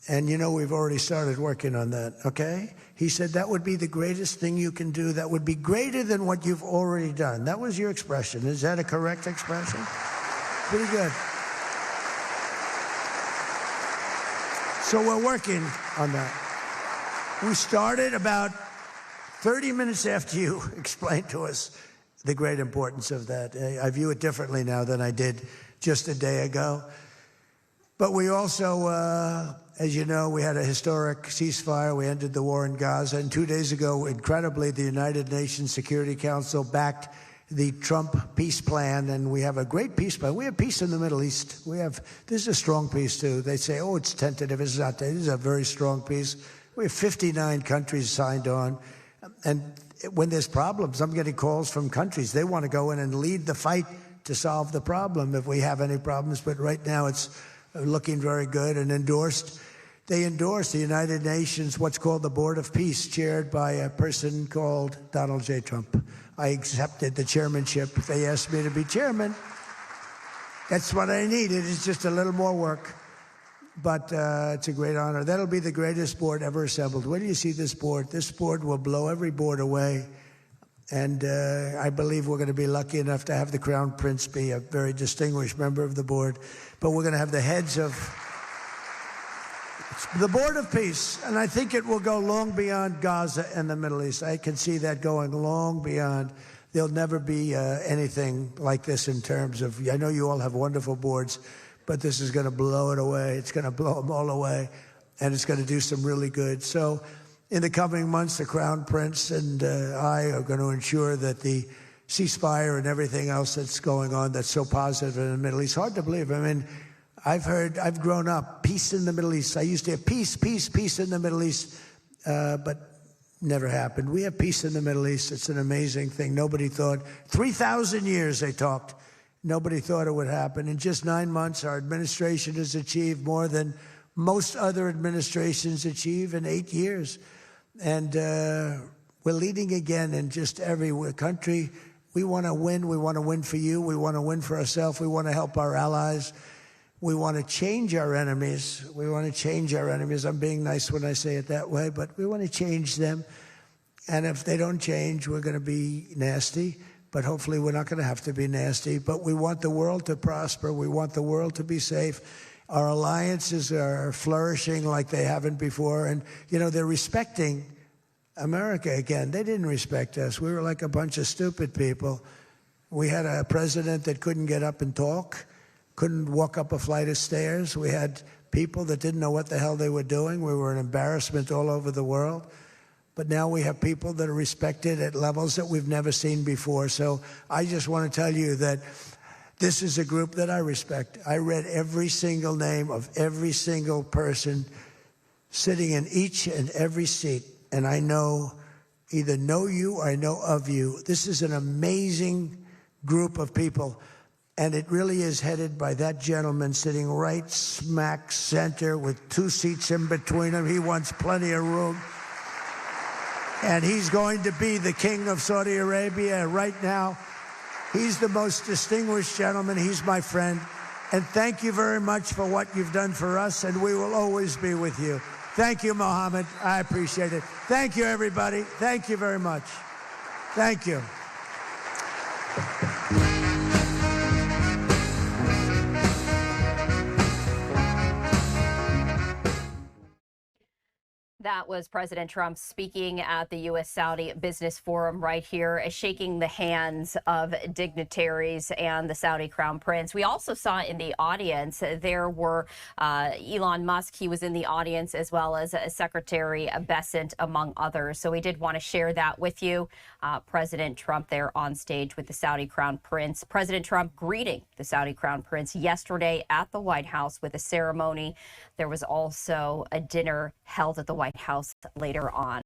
And, you know, we've already started working on that, okay? He said that would be the greatest thing you can do. That would be greater than what you've already done. That was your expression. Is that a correct expression? Pretty good. So we're working on that. We started about 30 minutes after you explained to us the great importance of that. I view it differently now than I did just a day ago. But we also, as you know, we had a historic ceasefire. We ended the war in Gaza. And 2 days ago, incredibly, the United Nations Security Council backed the Trump peace plan. And we have a great peace plan. We have peace in the Middle East. This is a strong peace, too. They say, oh, it's tentative. It's not. This is a very strong peace. We have 59 countries signed on. And when there's problems, I'm getting calls from countries. They want to go in and lead the fight to solve the problem if we have any problems. But right now, it's looking very good and endorsed. They endorsed the United Nations, what's called the Board of Peace, chaired by a person called Donald J. Trump. I accepted the chairmanship. They asked me to be chairman. That's what I needed. It's just a little more work. But it's a great honor. That'll be the greatest board ever assembled. When do you see this board? This board will blow every board away. And I believe we're going to be lucky enough to have the Crown Prince be a very distinguished member of the board. But we're going to have the heads of the Board of Peace. And I think it will go long beyond Gaza and the Middle East. I can see that going long beyond. There'll never be anything like this in terms of, I know you all have wonderful boards, but this is going to blow it away. It's going to blow them all away. And it's going to do some really good. So in the coming months, the Crown Prince and I are going to ensure that the ceasefire and everything else that's going on that's so positive in the Middle East. Hard to believe. I mean, I've grown up, peace in the Middle East. I used to have peace in the Middle East, but never happened. We have peace in the Middle East. It's an amazing thing. Nobody thought, 3,000 years they talked. Nobody thought it would happen. In just 9 months, our administration has achieved more than most other administrations achieve in 8 years. And we're leading again in just every country. We want to win. We want to win for you. We want to win for ourselves. We want to help our allies. We want to change our enemies. We want to change our enemies. I'm being nice when I say it that way, but we want to change them. And if they don't change, we're going to be nasty. But hopefully we're not going to have to be nasty. But we want the world to prosper. We want the world to be safe. Our alliances are flourishing like they haven't before. And, you know, they're respecting America again. They didn't respect us. We were like a bunch of stupid people. We had a president that couldn't get up and talk, couldn't walk up a flight of stairs. We had people that didn't know what the hell they were doing. We were an embarrassment all over the world. but now we have people that are respected at levels that we've never seen before. So I just want to tell you that this is a group that I respect. I read every single name of every single person sitting in each and every seat, and I either know you or I know of you. This is an amazing group of people, and it really is headed by that gentleman sitting right smack center with 2 seats in between him. He wants plenty of room. And he's going to be the king of Saudi Arabia right now. He's the most distinguished gentleman. He's my friend. And thank you very much for what you've done for us, and we will always be with you. Thank you, Mohammed. I appreciate it. Thank you, everybody. Thank you very much. Thank you. That was President Trump speaking at the U.S. Saudi Business Forum right here, shaking the hands of dignitaries and the Saudi Crown Prince. We also saw in the audience, there were Elon Musk. He was in the audience, as well as Secretary Bessent, among others. So we did want to share that with you. President Trump there on stage with the Saudi Crown Prince. President Trump greeting the Saudi Crown Prince yesterday at the White House with a ceremony. There was also a dinner held at the White House later on.